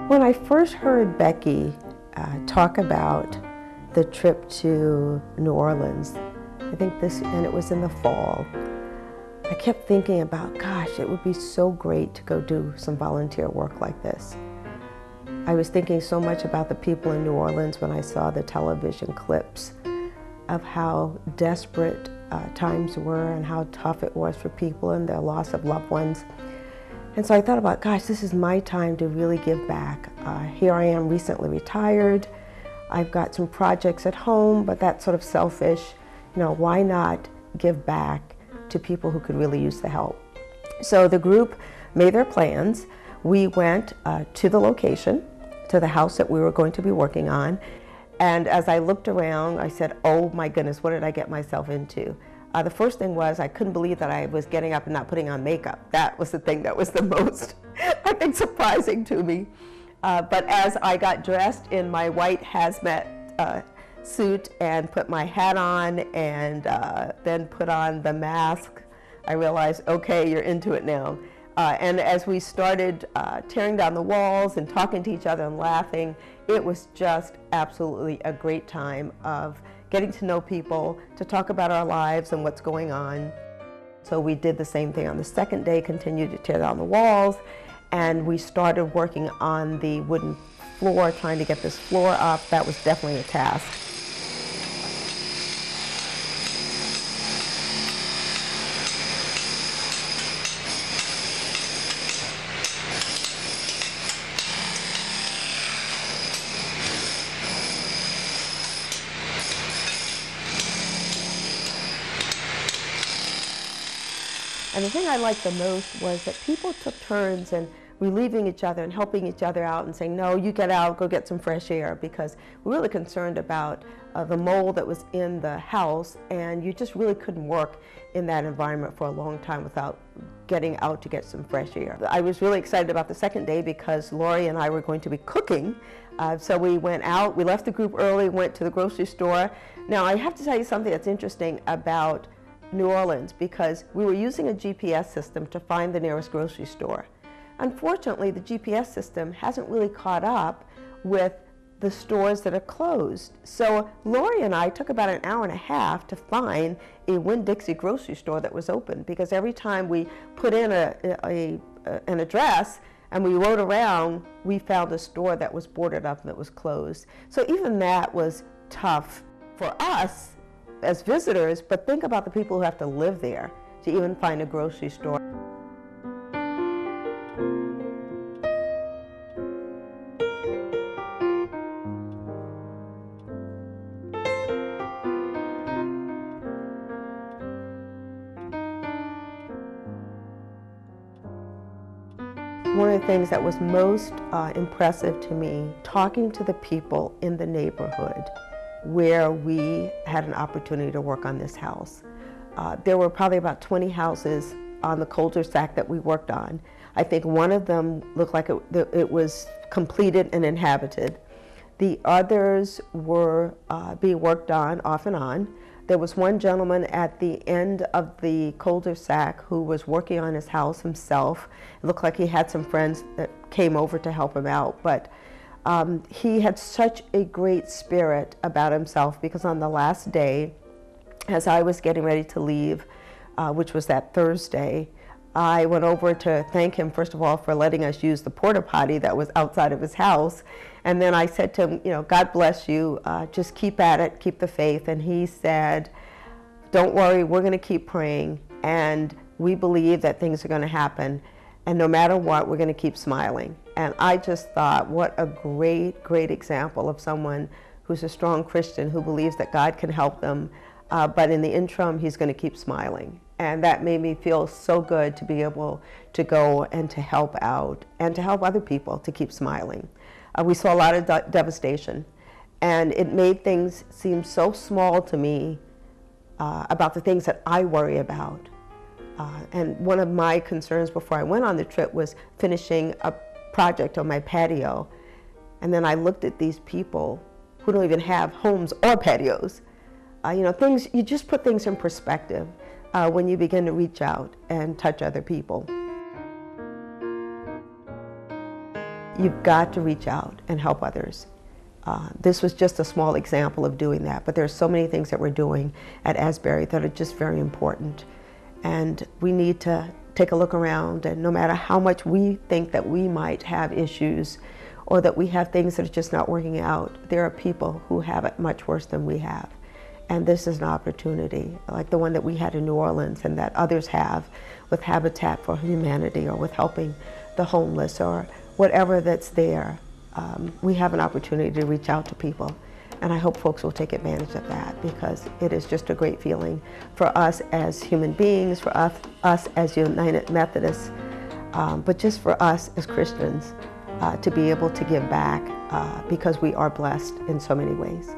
When I first heard Becky talk about the trip to New Orleans, and it was in the fall, I kept thinking about, gosh, it would be so great to go do some volunteer work like this. I was thinking so much about the people in New Orleans when I saw the television clips of how desperate times were and how tough it was for people and their loss of loved ones. And so I thought about, gosh, this is my time to really give back. Here I am, recently retired. I've got some projects at home, but that's sort of selfish. You know, why not give back to people who could really use the help? So the group made their plans. We went to the location, to the house that we were going to be working on. And as I looked around, I said, oh my goodness, what did I get myself into? The first thing was I couldn't believe that I was getting up and not putting on makeup. That was the thing that was the most, I think, surprising to me. But as I got dressed in my white hazmat suit and put my hat on and then put on the mask, I realized, okay, you're into it now. And as we started tearing down the walls and talking to each other and laughing, it was just absolutely a great time of getting to know people, to talk about our lives and what's going on. So we did the same thing on the second day, continued to tear down the walls, and we started working on the wooden floor, trying to get this floor up. That was definitely a task. And the thing I liked the most was that people took turns in relieving each other and helping each other out and saying, no, you get out, go get some fresh air, because we're really concerned about the mold that was in the house, and you just really couldn't work in that environment for a long time without getting out to get some fresh air. I was really excited about the second day because Lori and I were going to be cooking. So we went out, we left the group early, went to the grocery store. Now I have to tell you something that's interesting about New Orleans, because we were using a GPS system to find the nearest grocery store. Unfortunately, the GPS system hasn't really caught up with the stores that are closed. So Lori and I took about an hour and a half to find a Winn-Dixie grocery store that was open, because every time we put in an address and we rode around, we found a store that was boarded up and that was closed. So even that was tough for us as visitors, but think about the people who have to live there to even find a grocery store. One of the things that was most impressive to me, talking to the people in the neighborhood where we had an opportunity to work on this house. There were probably about 20 houses on the cul-de-sac that we worked on. I think one of them looked like it was completed and inhabited. The others were being worked on off and on. There was one gentleman at the end of the cul-de-sac who was working on his house himself. It looked like he had some friends that came over to help him out, but he had such a great spirit about himself, because on the last day, as I was getting ready to leave, which was that Thursday, I went over to thank him, first of all, for letting us use the porta potty that was outside of his house. And then I said to him, you know, God bless you, just keep at it, keep the faith. And he said, don't worry, we're going to keep praying, and we believe that things are going to happen. And no matter what, we're going to keep smiling. And I just thought, what a great, great example of someone who's a strong Christian who believes that God can help them, but in the interim, he's going to keep smiling. And that made me feel so good to be able to go and to help out and to help other people to keep smiling. We saw a lot of devastation, and it made things seem so small to me about the things that I worry about. And one of my concerns before I went on the trip was finishing a project on my patio. And then I looked at these people who don't even have homes or patios. You know, things, you just put things in perspective when you begin to reach out and touch other people. you've got to reach out and help others. This was just a small example of doing that, but there's so many things that we're doing at Asbury that are just very important. And we need to take a look around, and no matter how much we think that we might have issues or that we have things that are just not working out, there are people who have it much worse than we have. And this is an opportunity, like the one that we had in New Orleans and that others have with Habitat for Humanity or with helping the homeless or whatever that's there. We have an opportunity to reach out to people, and I hope folks will take advantage of that, because it is just a great feeling for us as human beings, for us as United Methodists, but just for us as Christians to be able to give back because we are blessed in so many ways.